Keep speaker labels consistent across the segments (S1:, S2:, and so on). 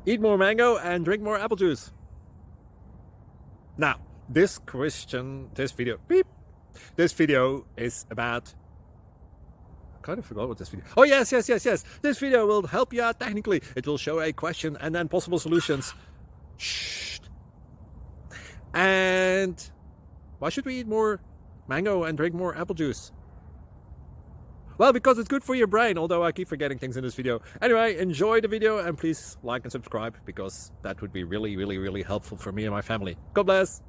S1: Eat more mango and drink more apple juice. Now, this video is about, I kind of forgot what this video. Oh, yes. This video will help you out technically. It will show a question and then possible solutions. Shh. And why should we eat more mango and drink more apple juice? Well, because it's good for your brain, although I keep forgetting things in this video. Anyway, enjoy the video and please like and subscribe, because that would be really helpful for me and my family. God bless.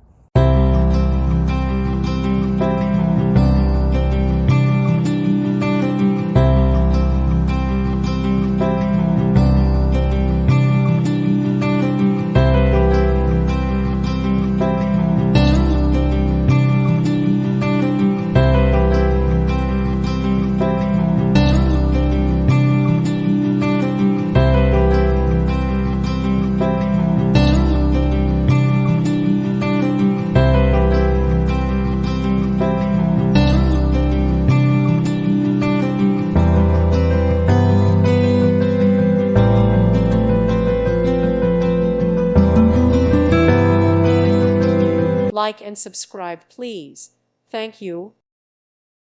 S2: Like and subscribe, please. Thank you.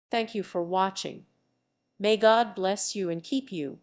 S2: Thank you for watching. May God bless you and keep you.